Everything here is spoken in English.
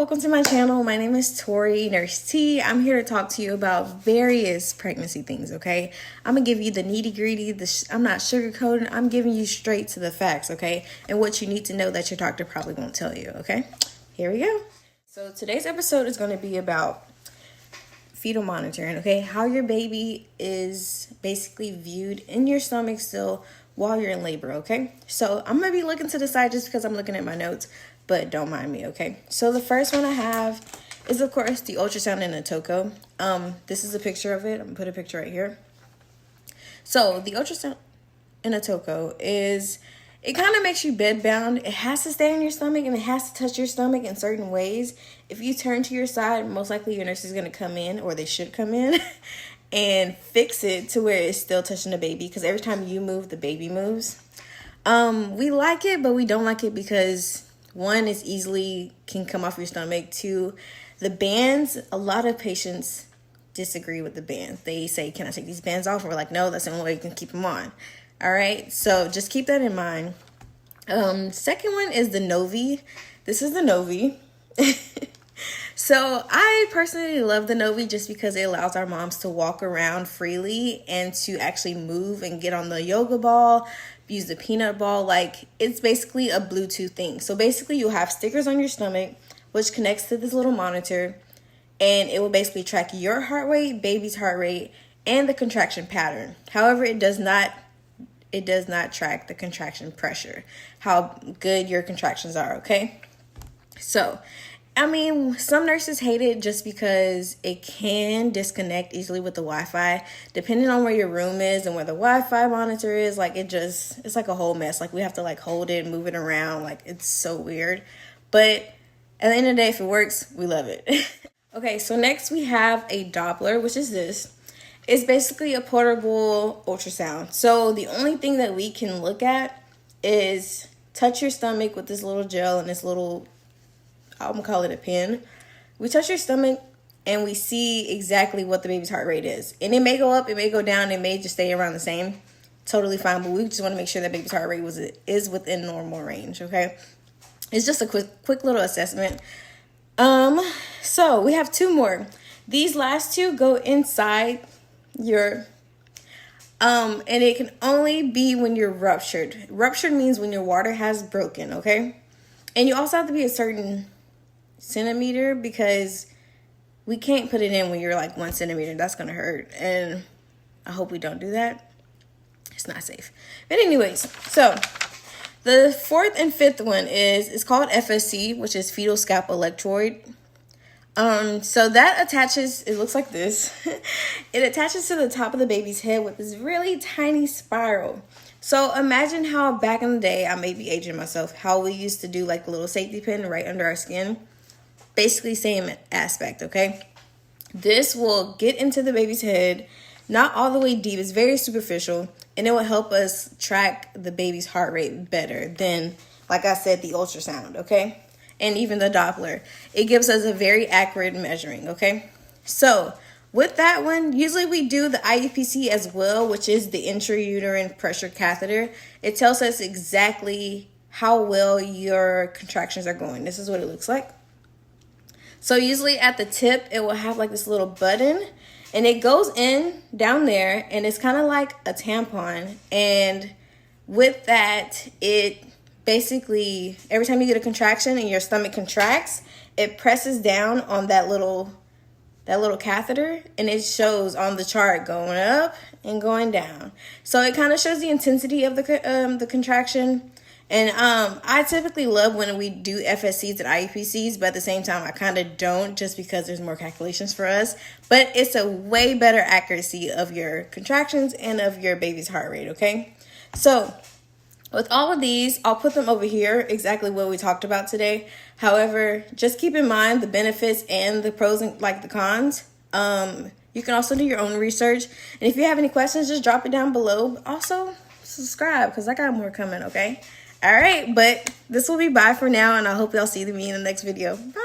welcome to my channel. My name is Tori, Nurse T. I'm here to talk to you about various pregnancy things, okay? I'm gonna give you the nitty-gritty, I'm not sugarcoating, I'm giving you straight to the facts, okay? And what you need to know that your doctor probably won't tell you, okay? Here we go. So today's episode is gonna be about fetal monitoring, okay? How your baby is basically viewed in your stomach still while you're in labor, okay? So I'm gonna be looking to the side just because I'm looking at my notes, but don't mind me, okay? So the first one I have is, of course, the ultrasound in a toco. This is a picture of it. I'm gonna put a picture right here. So the ultrasound in a toco is, it kind of makes you bed bound. It has to stay in your stomach and it has to touch your stomach in certain ways. If you turn to your side, most likely your nurse is gonna come in, or they should come in, and fix it to where it's still touching the baby, because every time you move, the baby moves. We like it, but we don't like it because one, is easily can come off your stomach. Two, the bands, a lot of patients disagree with the bands. They say, can I take these bands off? We're like, no, that's the only way you can keep them on. All right, so just keep that in mind. Second one is the Novi. This is the Novi. So I personally love the Novi just because it allows our moms to walk around freely and to actually move and get on the yoga ball, use the peanut ball. Like, it's basically a Bluetooth thing. So basically you have stickers on your stomach, which connects to this little monitor, and it will basically track your heart rate, baby's heart rate, and the contraction pattern. However, it does not track the contraction pressure, how good your contractions are, okay? So, I mean, some nurses hate it just because it can disconnect easily with the Wi-Fi. Depending on where your room is and where the Wi-Fi monitor is, like, it's like a whole mess. Like, we have to like hold it, move it around. Like, it's so weird. But at the end of the day, if it works, we love it. Okay, so next we have a Doppler, which is this. It's basically a portable ultrasound. So the only thing that we can look at is touch your stomach with this little gel and this little, I'm gonna call it a pin. We touch your stomach and we see exactly what the baby's heart rate is. And it may go up, it may go down, it may just stay around the same. Totally fine, but we just want to make sure that baby's heart rate is within normal range, okay? It's just a quick little assessment. So we have two more. These last two go inside your and it can only be when you're ruptured. Ruptured means when your water has broken, okay? And you also have to be a certain centimeter, because we can't put it in when you're like 1 centimeter. That's gonna hurt, and I hope we don't do that. It's not safe. But anyways, so the fourth and fifth one is called FSC, which is fetal scalp electrode. So that attaches, it looks like this. It attaches to the top of the baby's head with this really tiny spiral. So imagine how back in the day, I may be aging myself, how we used to do like a little safety pin right under our skin. Basically same aspect, okay? This will get into the baby's head, not all the way deep, it's very superficial, and it will help us track the baby's heart rate better than, like I said, the ultrasound, okay? And even the Doppler. It gives us a very accurate measuring, okay? So with that one, usually we do the IUPC as well, which is the intrauterine pressure catheter. It tells us exactly how well your contractions are going. This is what it looks like. So usually at the tip, it will have like this little button, and it goes in down there, and it's kind of like a tampon. And with that, it basically, every time you get a contraction and your stomach contracts, it presses down on that little catheter, and it shows on the chart going up and going down. So it kind of shows the intensity of the contraction. And I typically love when we do FSCs and IUPCs, but at the same time, I kind of don't, just because there's more calculations for us. But it's a way better accuracy of your contractions and of your baby's heart rate, okay? So with all of these, I'll put them over here, exactly what we talked about today. However, just keep in mind the benefits and the pros and like the cons. You can also do your own research. And if you have any questions, just drop it down below. Also, subscribe, because I got more coming, okay? All right, but this will be bye for now, and I hope y'all see me in the next video. Bye.